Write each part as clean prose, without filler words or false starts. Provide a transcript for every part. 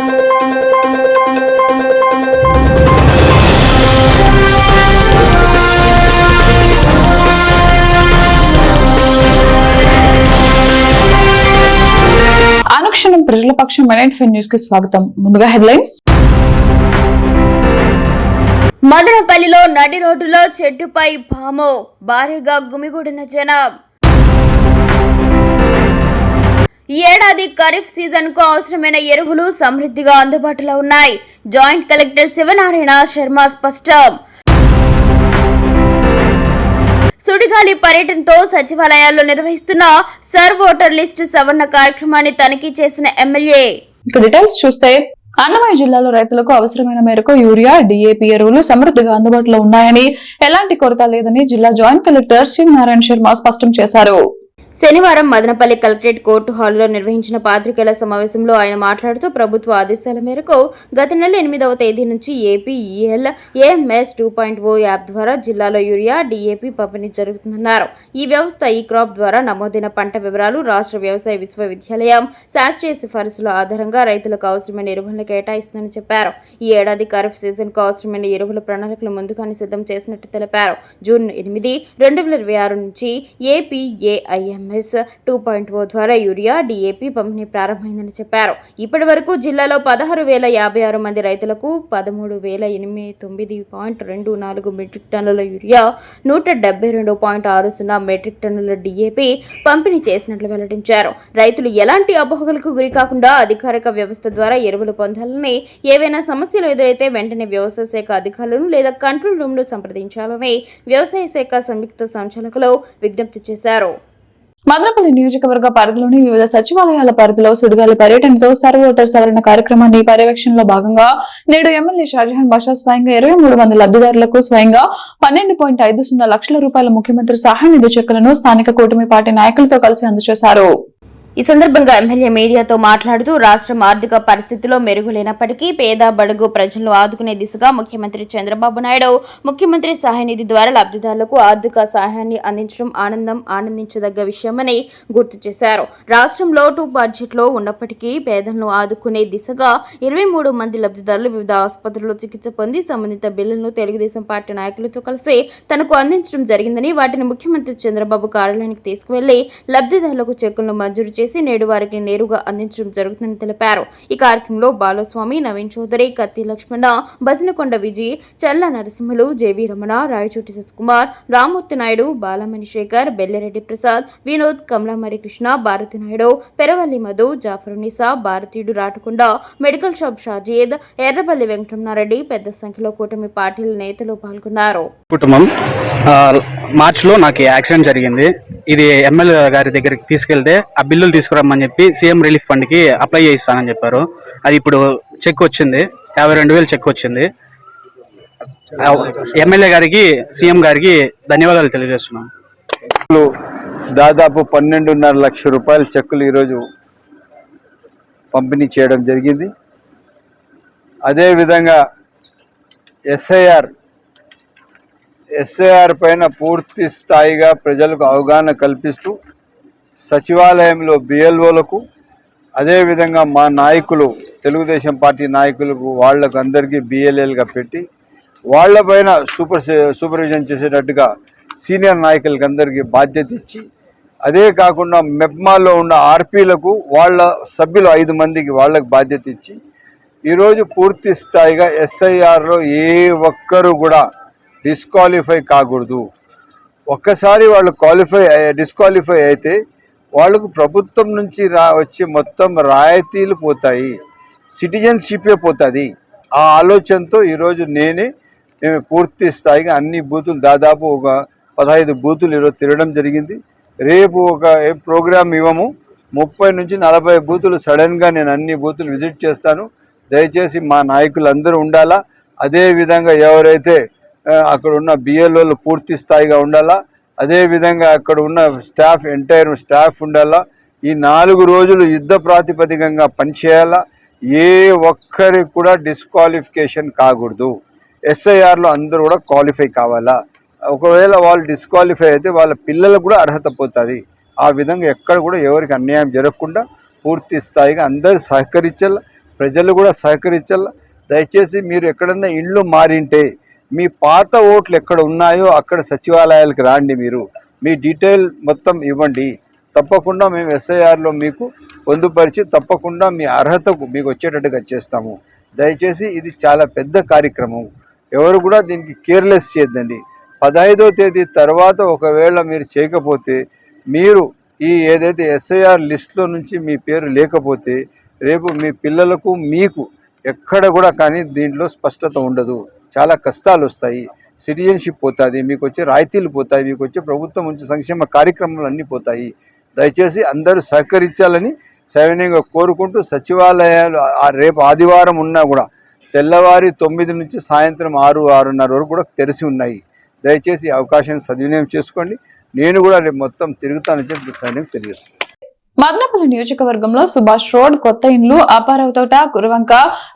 అనుక్షణం ప్రజల పక్షం న్యూస్ కి స్వాగతం. ముందుగా హెడ్లైన్స్. మదనపల్లిలో నడి రోడ్డులో చెట్టుపై పాము, భారీగా గుమిగూడిన జనం. ఈ ఏడాది ఖరీఫ్ సీజన్ కు అవసరమైన ఎరువులు సమృద్ధిగా అందుబాటులో ఉన్నాయి. జాయింట్ కలెక్టర్ శివనారాయణ శర్మ స్పష్టం. సుడిగాలి పర్యటనతో సచివాలయాల్లో నిర్వహిస్తున్న సర్వ్ ఓటర్ లిస్టు సవరణ కార్యక్రమాన్ని తనిఖీ చేసిన ఎమ్మెల్యే. డీటెయిల్స్ చూస్తే అన్నమయ్య జిల్లాలో రైతులకు అవసరమైన మేరకు యూరియా, డీఏపీ ఎరువులు సమృద్ధిగా అందుబాటులో ఉన్నాయని, ఎలాంటి కొరత లేదని జిల్లా జాయింట్ కలెక్టర్ శివనారాయణ శర్మ స్పష్టం చేశారు. శనివారం మదనపల్లి కలెక్టరేట్ కోర్టు హాల్లో నిర్వహించిన పాత్రికేయుల సమావేశంలో ఆయన మాట్లాడుతూ ప్రభుత్వ ఆదేశాల మేరకు గత నెల 8వ తేదీ నుంచి ఏపీఈఎల్ ఏఎంఎస్ 2.0 యాప్ ద్వారా జిల్లాలో యూరియా, డీఏపీ పంపిణీ జరుగుతుందన్నారు. ఈ వ్యవస్థ ఈ క్రాప్ ద్వారా నమోదైన పంట వివరాలు రాష్ట్ర వ్యవసాయ విశ్వవిద్యాలయం శాస్త్రీయ సిఫారసుల ఆధారంగా రైతులకు అవసరమైన ఎరువులను కేటాయిస్తుందని చెప్పారు. ఈ ఏడాది ఖరీఫ్ సీజన్ కు అవసరమైన ఎరువుల ప్రణాళికలు ముందుగానే సిద్ధం చేసినట్టు తెలిపారు. జూన్ 8, 2026 నుంచి ఏపీఏఐఎం 2.0 ద్వారా యూరియా, డీఏపీ పంపిణీ ప్రారంభమైందని చెప్పారు. ఇప్పటి వరకు జిల్లాలో 16,056 మంది రైతులకు 13,089.24 మెట్రిక్ టన్నుల యూరియా, 172.60 మెట్రిక్ టన్నుల డీఏపీ పంపిణీ చేసినట్లు వెల్లడించారు. రైతులు ఎలాంటి అపోహలకు గురి కాకుండా అధికారిక వ్యవస్థ ద్వారా ఎరువులు పొందాలని, ఏవైనా సమస్యలు ఎదురైతే వెంటనే వ్యవసాయ శాఖ అధికారులను లేదా కంట్రోల్ రూమ్ ను సంప్రదించాలని వ్యవసాయ శాఖ సంయుక్త సంచాలకులు విజ్ఞప్తి చేశారు. మదనపల్లి నియోజకవర్గ పరిధిలోని వివిధ సచివాలయాల పరిధిలో సుడిగాలి పర్యటనతో సర్వ్ ఓటర్ సవరణ కార్యక్రమాన్ని పర్యవేక్షణలో భాగంగా నేడు ఎమ్మెల్యే షాజహాన్ బాషా స్వయంగా 23 మంది లబ్ధిదారులకు స్వయంగా 12.50 లక్షల రూపాయల ముఖ్యమంత్రి సహాయ నిధి చెక్కులను స్థానిక కూటమి పార్టీ నాయకులతో కలిసి అందజేశారు. ఈ సందర్భంగా ఎమ్మెల్యే మీడియాతో మాట్లాడుతూ రాష్ట్రం ఆర్థిక పరిస్థితిలో మెరుగులేనప్పటికీ పేద బడుగు ప్రజలను ఆదుకునే దిశగా ముఖ్యమంత్రి చంద్రబాబు నాయుడు ముఖ్యమంత్రి సహాయ నిధి ద్వారా లబ్ధిదారులకు ఆర్థిక సహాయాన్ని అందించడం ఆనందించదగ్గ విషయమని గుర్తు చేశారు. రాష్ట్రం లోటు బడ్జెట్లో ఉన్నప్పటికీ పేదలను ఆదుకునే దిశగా 23 మంది లబ్ధిదారులు వివిధ ఆసుపత్రుల్లో చికిత్స పొంది సంబంధిత బిల్లులను తెలుగుదేశం పార్టీ నాయకులతో కలిసి తనకు అందించడం జరిగిందని, వాటిని ముఖ్యమంత్రి చంద్రబాబు కార్యాలయానికి తీసుకువెళ్లి లబ్ధిదారులకు చెక్కులను మంజూరు చేసి నేడు వారికి నేరుగా అందించడం జరుగుతుందని తెలిపారు. ఈ కార్యక్రమంలో బాలస్వామి, నవీన్ చౌదరి, కత్తి లక్ష్మణ, బసినకొండ విజయ్, చల్ల నరసింహులు, జేవీ రమణ, రాయచోటి సత్కుమార్, రామ్మూర్తి నాయుడు, బాలమణి శేఖర్, బెల్లిరెడ్డి ప్రసాద్, వినోద్, కమలామరి కృష్ణ, భారతి నాయుడు, పెరవల్లి మధు, జాఫరునిసా, భారతీయుడు రాటకొండ, మెడికల్ షాప్ షాజీద్, ఎర్రబల్లి వెంకటరమణారెడ్డి పెద్ద సంఖ్యలో కూటమి పార్టీల నేతలు పాల్గొన్నారు. కుటుంబం మార్చిలో నాకు యాక్సిడెంట్ జరిగింది. ఇది ఎమ్మెల్యే గారి దగ్గరికి తీసుకెళ్తే ఆ బిల్లులు తీసుకురమ్మని చెప్పి సీఎం రిలీఫ్ ఫండ్ కి అప్లై చేయిస్తానని చెప్పారు. అది ఇప్పుడు చెక్ వచ్చింది, 52,000 చెక్ వచ్చింది. ఎమ్మెల్యే గారికి, సీఎం గారికి ధన్యవాదాలు తెలియజేస్తున్నాం. దాదాపు 12.5 లక్షల రూపాయల చెక్కులు ఈరోజు పంపిణీ చేయడం జరిగింది. అదేవిధంగా ఎస్ఐఆర్ పైన పూర్తి స్థాయిగా ప్రజలకు అవగాహన కల్పిస్తూ సచివాలయంలో బిఎల్ఓలకు, అదేవిధంగా మా నాయకులు, తెలుగుదేశం పార్టీ నాయకులకు, వాళ్ళకు అందరికీ బిఎల్ఎల్గా పెట్టి వాళ్ళపైన సూపర్విజన్ చేసేటట్టుగా సీనియర్ నాయకులకి అందరికీ బాధ్యత ఇచ్చి, అదే కాకుండా మెప్మాలో ఉన్న ఆర్పీలకు వాళ్ళ సభ్యులు 5 మందికి వాళ్ళకు బాధ్యత ఇచ్చి ఈరోజు పూర్తి స్థాయిగా ఎస్ఐఆర్లో ఏ ఒక్కరు కూడా డిస్క్వాలిఫై కాకూడదు. ఒక్కసారి వాళ్ళు డిస్క్వాలిఫై అయితే వాళ్ళకు ప్రభుత్వం నుంచి వచ్చే మొత్తం రాయితీలు పోతాయి, సిటిజన్షిప్పే పోతుంది. ఆ ఆలోచనతో ఈరోజు మేము పూర్తి స్థాయిగా అన్ని బూతులు, దాదాపు ఒక 15 బూతులు ఈరోజు తిరగడం జరిగింది. రేపు ఒక ప్రోగ్రామ్ ఇవ్వము, 30 నుంచి 40 బూతులు సడన్గా నేను అన్ని బూతులు విజిట్ చేస్తాను. దయచేసి మా నాయకులు అందరూ ఉండాలా. అదేవిధంగా ఎవరైతే అక్కడ ఉన్న బిఎల్ఓలు పూర్తి స్థాయిగా ఉండాలా. అదేవిధంగా అక్కడ ఉన్న ఎంటైర్ స్టాఫ్ ఉండాలా. ఈ 4 రోజులు యుద్ధ ప్రాతిపదికంగా పనిచేయాలా. ఏ ఒక్కరికి కూడా డిస్క్వాలిఫికేషన్ కాకూడదు. ఎస్ఐఆర్లో అందరూ కూడా క్వాలిఫై కావాలా. ఒకవేళ వాళ్ళు డిస్క్వాలిఫై అయితే వాళ్ళ పిల్లలకు కూడా అర్హత పోతుంది. ఆ విధంగా ఎక్కడ కూడా ఎవరికి అన్యాయం జరగకుండా పూర్తి స్థాయిగా అందరూ సహకరించాలి. ప్రజలు కూడా సహకరించాల. దయచేసి మీరు ఎక్కడన్నా ఇళ్ళు మారింటే మీ పాత ఓట్లు ఎక్కడ ఉన్నాయో అక్కడ సచివాలయాలకు రాండి. మీరు మీ డీటెయిల్ మొత్తం ఇవ్వండి. తప్పకుండా మేము ఎస్ఐఆర్లో మీకు పొందుపరిచి తప్పకుండా మీ అర్హతకు మీకు వచ్చేటట్టుగా చేస్తాము. దయచేసి ఇది చాలా పెద్ద కార్యక్రమం. ఎవరు కూడా దీనికి కేర్లెస్ చేయొద్దండి. 15వ తేదీ తర్వాత ఒకవేళ మీరు చేయకపోతే మీరు ఈ ఏదైతే ఎస్ఐఆర్ లిస్టులో నుంచి మీ పేరు లేకపోతే రేపు మీ పిల్లలకు మీకు ఎక్కడ కూడా కానీ దీంట్లో స్పష్టత ఉండదు. చాలా కష్టాలు వస్తాయి. సిటిజన్షిప్ పోతుంది, మీకు వచ్చే రాయితీలు పోతాయి, మీకు వచ్చే ప్రభుత్వం నుంచి సంక్షేమ కార్యక్రమాలు అన్నీ పోతాయి. దయచేసి అందరూ సహకరించాలని సవినయంగా కోరుకుంటూ సచివాలయాలు రేపు ఆదివారం ఉన్నా కూడా తెల్లవారి 9 నుంచి సాయంత్రం 6-6:30 వరకు కూడా తెరిచి ఉన్నాయి. దయచేసి అవకాశాన్ని సద్వినియోగం చేసుకోండి. నేను కూడా రేపు మొత్తం తిరుగుతానని చెప్పి సైన్యం తెలియజేస్తాను. మదనపల్లి నియోజకవర్గంలో సుభాష్ రోడ్, కొత్త ఇండ్లు, Aparao Thota, Kuravanka,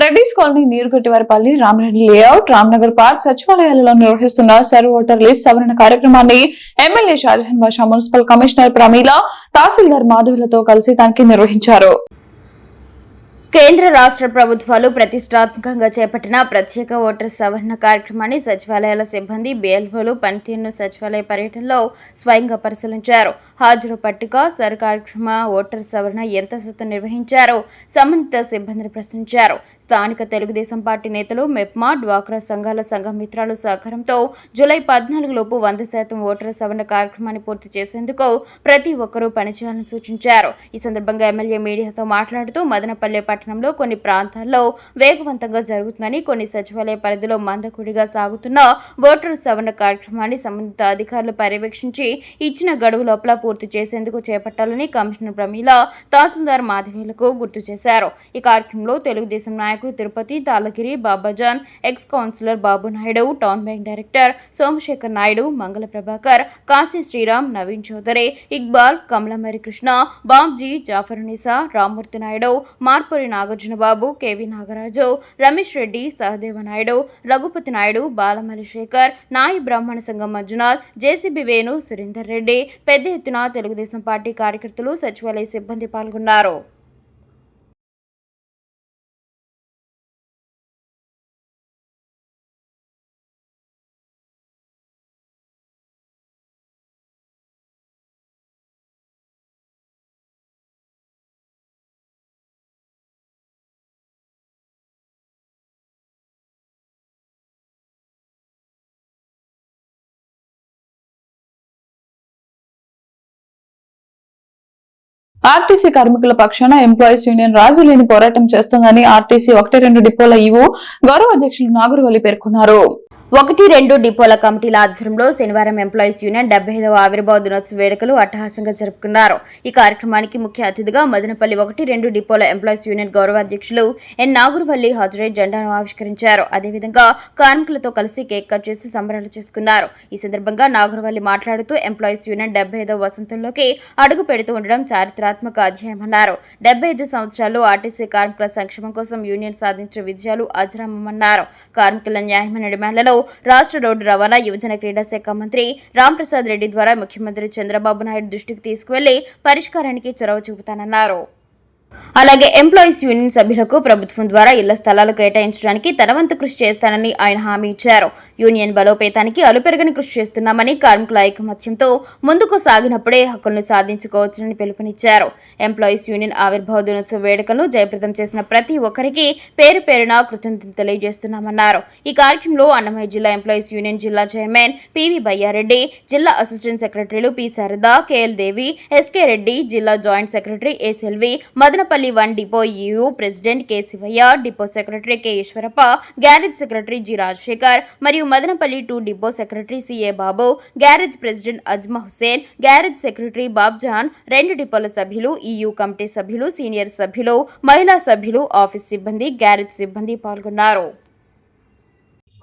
Reddy's colony, Neerugattivaripalli, Ramareddy layout, Ramnagar park సచివాలయాలలో నిర్వహిస్తున్న సర్వ్ ఓటర్ లిస్ట్ సవరణ కార్యక్రమాన్ని MLA Shajahan Basha, municipal commissioner Pramila, tahsildar మాధవులతో కలిసి తనిఖీ నిర్వహించారు. కేంద్ర రాష్ట్ర ప్రభుత్వాలు ప్రతిష్టాత్మకంగా చేపట్టిన ప్రత్యేక ఓటర్ సవరణ కార్యక్రమాన్ని సచివాలయాల సిబ్బంది బిఎల్ఓలు పనితీరును సచివాలయ పర్యటనలో స్వయంగా పరిశీలించారు. హాజరు పట్టిక, సర్ కార్యక్రమ ఓటర్ సవరణ ఎంత శాతం నిర్వహించారో సంబంధిత సిబ్బందిని ప్రశ్నించారు. స్థానిక తెలుగుదేశం పార్టీ నేతలు, మెప్మా, డ్వాక్రా సంఘాల సంఘ మిత్రాలు సహకారంతో జూలై 14 లోపు 100% ఓటర్ సవరణ కార్యక్రమాన్ని పూర్తి చేసేందుకు ప్రతి ఒక్కరూ పనిచేయాలని సూచించారు. ఈ సందర్భంగా ఎమ్మెల్యే మీడియాతో మాట్లాడుతూ మదనపల్లె పట్టణంలో కొన్ని ప్రాంతాల్లో వేగవంతంగా జరుగుతుందని, కొన్ని సచివాలయ పరిధిలో మందకొడిగా సాగుతున్న ఓటర్ సవరణ కార్యక్రమాన్ని సంబంధిత అధికారులు పర్యవేక్షించి ఇచ్చిన గడువు లోపల పూర్తి చేసేందుకు చేపట్టాలని కమిషనర్ ప్రమీల, తహసీల్దార్ మాధవీలకు గుర్తు చేశారు. ఈ కార్యక్రమంలో తెలుగుదేశం నాయకులు Tirupati, Talagiri, Babajan, ex councillor Babu Naidu, town bank director Somasekhar Naidu, Mangala Prabhakar, Kasi Sriram, Naveen Chowdary, Iqbal, Kamalamari Krishna, Babji, Jafarunnisa, Rammurthy Naidu, Marpuri Nagarjuna Babu, KV Nagaraju, Ramesh Reddy, Sahadeva Naidu, Raghupathi Naidu, Balamalli Sekhar, Nayi Brahmana Sangham Manjunath, JCB Venu, Surender Reddy, పెద్ద ఎత్తున తెలుగుదేశం పార్టీ కార్యకర్తలు, సచివాలయ సిబ్బంది పాల్గొన్నారు. ఆర్టీసీ కార్మికుల పక్షాన ఎంప్లాయీస్ యూనియన్ రాజీలేని పోరాటం చేస్తోందని ఆర్టీసీ 1-2 డిపోల ఈవో గౌరవ అధ్యక్షులు నాగరవల్లి పేర్కొన్నారు. 1-2 డిపోల కమిటీల ఆధ్వర్యంలో శనివారం ఎంప్లాయీస్ యూనియన్ 75వ ఆవిర్భావ దినోత్సవ వేడుకలు అట్టహాసంగా జరుపుకున్నారు. ఈ కార్యక్రమానికి ముఖ్య అతిథిగా మదనపల్లి 1-2 డిపోల ఎంప్లాయీస్ యూనియన్ గౌరవ అధ్యక్షులు ఎన్ నాగరవల్లి హాజరై జెండాను ఆవిష్కరించారు. అదేవిధంగా కార్మికులతో కలిసి కేక్ కట్ చేసి సంబరాలు చేసుకున్నారు. ఈ సందర్భంగా నాగరవల్లి మాట్లాడుతూ ఎంప్లాయీస్ యూనియన్ 75వ వసంతంలోకి అడుగు పెడుతూ ఉండడం చారిత్రాత్మక అధ్యాయమన్నారు. 75 సంవత్సరాల్లో ఆర్టీసీ కార్మికుల సంక్షేమం కోసం యూనియన్ సాధించిన విజయాలు అజరామన్నారు. కార్మికుల న్యాయమైన డిమాండ్లలో రాష్ట్ర రోడ్డు రవాణా, యువజన క్రీడా శాఖ మంత్రి రాంప్రసాద్ రెడ్డి ద్వారా ముఖ్యమంత్రి చంద్రబాబు నాయుడు దృష్టికి తీసుకువెళ్లి పరిష్కారానికి చొరవ చూపుతానన్నారు. అలాగే ఎంప్లాయీస్ యూనియన్ సభ్యులకు ప్రభుత్వం ద్వారా ఇళ్ల స్థలాలు కేటాయించడానికి తన వంతు కృషి చేస్తానని ఆయన హామీ ఇచ్చారు. యూనియన్ బలోపేతానికి అలుపెరగని కృషి చేస్తున్నామని, కార్మికుల ఐకమత్యంతో ముందుకు సాగినప్పుడే హక్కులను సాధించుకోవచ్చునని పిలుపునిచ్చారు. ఎంప్లాయీస్ యూనియన్ ఆవిర్భావ దినోత్సవ వేడుకలను జయప్రదం చేసిన ప్రతి ఒక్కరికి పేరు పేరున కృతజ్ఞతలు తెలియజేస్తున్నామన్నారు. ఈ కార్యక్రమంలో అన్నమయ్య జిల్లా ఎంప్లాయీస్ యూనియన్ జిల్లా చైర్మన్ పివి బయ్యారెడ్డి, జిల్లా అసిస్టెంట్ సెక్రటరీలు P Sarada, KL Devi, SK Reddy, జిల్లా joint secretary A Selvi, Madanapalli 1 depot EU president K Sivayya, depot secretary K Eswarappa, garage secretary G Rajasekhar మరియు Madanapalli 2 depot secretary CA Babu, garage president Ajma Hussain, garage secretary Babjan, 2 డిపోల సభ్యులు, ఈయూ కమిటీ సభ్యులు, సీనియర్ సభ్యులు, మహిళా సభ్యులు, ఆఫీస్ సిబ్బంది, గ్యారేజ్ సిబ్బంది పాల్గొన్నారు.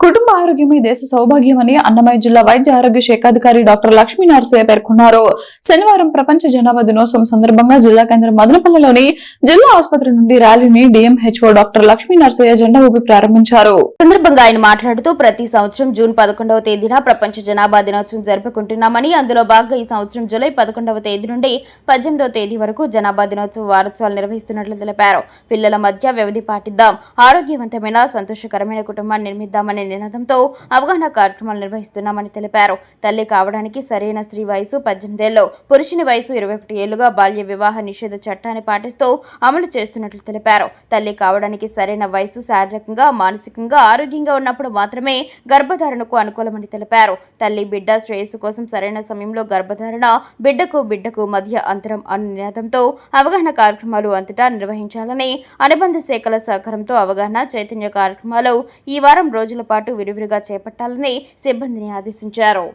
కుటుంబ ఆరోగ్యమే దేశ సౌభాగ్యమని అన్నమయ్య జిల్లా వైద్య ఆరోగ్య శాఖ అధికారి డాక్టర్ లక్ష్మీ నరసయ్య పేర్కొన్నారు. శనివారం ప్రపంచ జనాభా దినోత్సవం సందర్భంగా జిల్లా కేంద్రం మదనపల్లిలోని జిల్లా ఆసుపత్రి నుండి ర్యాలీని డిఎంహెచ్ఓ డాక్టర్ లక్ష్మీ నరసయ్య జెండా ఊపి ప్రారంభించారు. సందర్భంగా ఆయన మాట్లాడుతూ ప్రతి సంవత్సరం జూన్ 11వ తేదీన ప్రపంచ జనాభా దినోత్సవం జరుపుకుంటున్నామని, అందులో భాగంగా ఈ సంవత్సరం జూలై 11వ తేదీ నుండి 18వ తేదీ వరకు జనాభా దినోత్సవ వారోత్సవాలు నిర్వహిస్తున్నట్లు తెలిపారు. పిల్లల మధ్య వ్యవధి పాటిద్దాం, ఆరోగ్యవంతమైన సంతోషకరమైన కుటుంబాన్ని నిర్మిద్దామనే నినాదంతో అవగాహన కార్యక్రమాలు నిర్వహిస్తున్నామని తెలిపారు. తల్లి కావడానికి సరైన స్త్రీ వయసు 18 ఏళ్లు, పురుషుని వయసు 21 ఏళ్లుగా బాల్య వివాహ నిషేధ చట్టాన్ని పాటిస్తూ అమలు చేస్తున్నట్లు తెలిపారు. తల్లి కావడానికి సరైన వయసు శారీరకంగా, మానసికంగా ఆరోగ్యంగా ఉన్నప్పుడు మాత్రమే గర్భధారణకు అనుకూలమని తెలిపారు. తల్లి బిడ్డ శ్రేయస్సు కోసం సరైన సమయంలో గర్భధారణ, బిడ్డకు మధ్య అంతరం అనే నినాదంతో అవగాహన కార్యక్రమాలు అంతటా నిర్వహించాలని, అనుబంధ శాఖల సహకారంతో అవగాహన చైతన్య కార్యక్రమాలు ఈ వారం రోజుల పాటు విరివిరిగా చేపట్టాలని సిబ్బందిని ఆదేశించారు.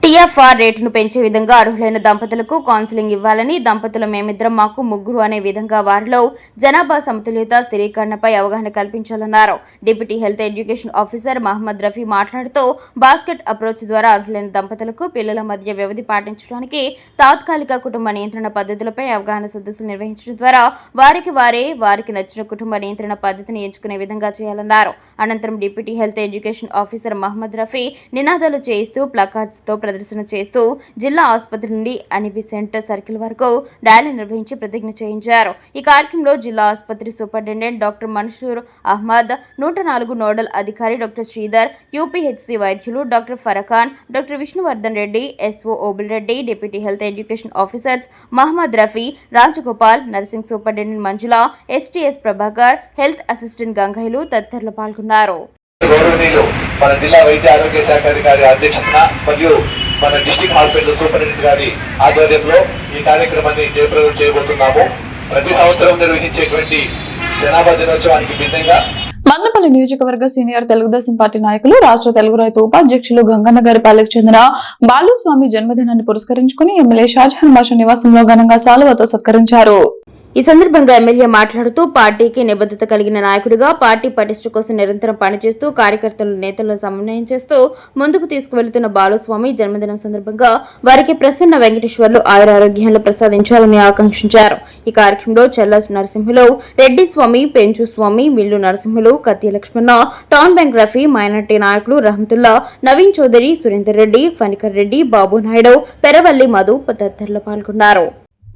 టీఎఫ్ఆర్ రేటును పెంచే విధంగా అర్హులైన దంపతులకు కౌన్సిలింగ్ ఇవ్వాలని, దంపతులు మేమిద్దరం మాకు ముగ్గురు అనే విధంగా వారిలో జనాభా సమతుల్యత స్థిరీకరణపై అవగాహన కల్పించాలన్నారు. Deputy health education officer Mohammed Rafi మాట్లాడుతూ బాస్కెట్ అప్రోచ్ ద్వారా అర్హులైన దంపతులకు పిల్లల మధ్య వ్యవధి పాటించడానికి తాత్కాలిక కుటుంబ నియంత్రణ పద్ధతులపై అవగాహన సదస్సులు నిర్వహించడం ద్వారా వారికి నచ్చిన కుటుంబ నియంత్రణ పద్ధతిని ఎంచుకునే విధంగా చేయాలన్నారు. అనంతరం deputy health education officer Mohammed Rafi నినాదాలు చేయిస్తూ ప్లకార్డ్స్తో ప్రదర్శన చేస్తూ జిల్లా ఆసుపత్రి నుండి అనిబిసెంట్ సర్కిల్ వరకు ర్యాలీ నిర్వహించి ప్రతిజ్ఞ చేయించారు. ఈ కార్యక్రమంలో జిల్లా ఆసుపత్రి superintendent doctor Mansoor Ahmed, 104 nodal అధికారి డాక్టర్ శ్రీధర్, యూపీహెచ్సి వైద్యులు doctor Farakhan, doctor Vishnuvardhan Reddy, SO Obul Reddy, deputy health education officers Mohammed Rafi, Rajagopal, nursing superintendent Manjula, STS Prabhakar, health assistant గంగయ్యలు తదితరులు పాల్గొన్నారు. గౌరవనీయులు మన జిల్లా వైద్య ఆరోగ్య శాఖ అధికారి అధ్యక్షతన మరియు మన డిస్ట్రిక్ట్ హాస్పిటల్ సూపరింటెండెంట్ గారి ఆధ్వర్యంలో ఈ కార్యక్రమాన్ని జయప్రదం చేయబోతున్నాము. ప్రతి సంవత్సరం నిర్వహించేటువంటి జనాభా దినోత్సవానికి భిన్నంగా మదనపల్లి నియోజకవర్గ సీనియర్ తెలుగుదేశం పార్టీ నాయకులు, రాష్ట్ర తెలుగు రైతు ఉపాధ్యక్షులు గంగన్న గారిపల్లికి చెందిన బాలుస్వామి జన్మదినాన్ని పురస్కరించుకుని ఎమ్మెల్యే షాజహాన్ బాషా నివాసంలో ఘనంగా శాలువాతో సత్కరించారు. ఈ సందర్భంగా ఎమ్మెల్యే మాట్లాడుతూ పార్టీకి నిబద్ధత కలిగిన నాయకుడిగా పార్టీ పటిష్ట కోసం నిరంతరం పనిచేస్తూ కార్యకర్తలు, నేతలను సమన్వయం చేస్తూ ముందుకు తీసుకువెళ్తున్న బాలుస్వామి జన్మదినం సందర్భంగా వారికి ప్రసన్న వెంకటేశ్వర్లు ఆయురారోగ్యాలను ప్రసాదించాలని ఆకాంక్షించారు. ఈ కార్యక్రమంలో చెల్ల నరసింహులు, రెడ్డి స్వామి, పెంచు స్వామి, మిల్లు నరసింహులు, కత్తి లక్ష్మణ, టౌన్ బ్యాంక్ రఫీ, మైనార్టీ నాయకులు రహమతుల్లా, నవీన్ చౌదరి, సురేందర్ రెడ్డి, ఫణికర్ రెడ్డి, బాబు నాయుడు, పెరవల్లి మధు తదితరులు పాల్గొన్నారు.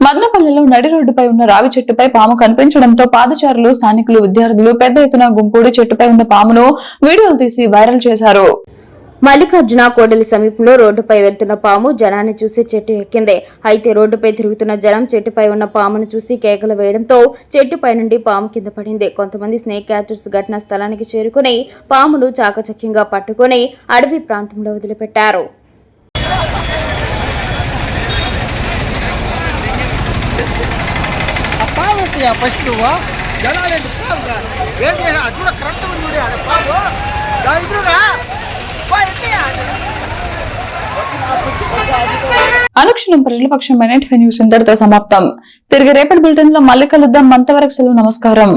మదనపల్లిలో నడి రోడ్డుపై ఉన్న రావి చెట్టుపై పాము కనిపించడంతో పాదచారులు, స్థానికులు, విద్యార్థులు పెద్ద ఎత్తున గుంపూడి చెట్టుపై ఉన్న పామును వీడియోలు తీసి వైరల్ చేశారు. మల్లికార్జున కోడలి సమీపంలో రోడ్డుపై వెళ్తున్న పాము జనాన్ని చూసి చెట్టు ఎక్కింది. అయితే రోడ్డుపై తిరుగుతున్న జనం చెట్టుపై ఉన్న పామును చూసి కేకలు వేయడంతో చెట్టుపై నుండి పాము కింద పడింది. కొంతమంది స్నేక్ క్యాచర్స్ ఘటనా స్థలానికి చేరుకుని పామును చాకచక్యంగా పట్టుకుని అడవి ప్రాంతంలో వదిలిపెట్టారు. ఫస్ట్ జనాలు ఏం చేయాలి అది కూడా కరెక్ట్ ఉంది. అనుక్షణం ప్రజల పక్షం న్యూస్ ఇంతటితో సమాప్తం. తిరిగి రేపటి బులెటిన్ లో మళ్ళీ కలుద్దాం. అంతవరకు సెలవు. నమస్కారం.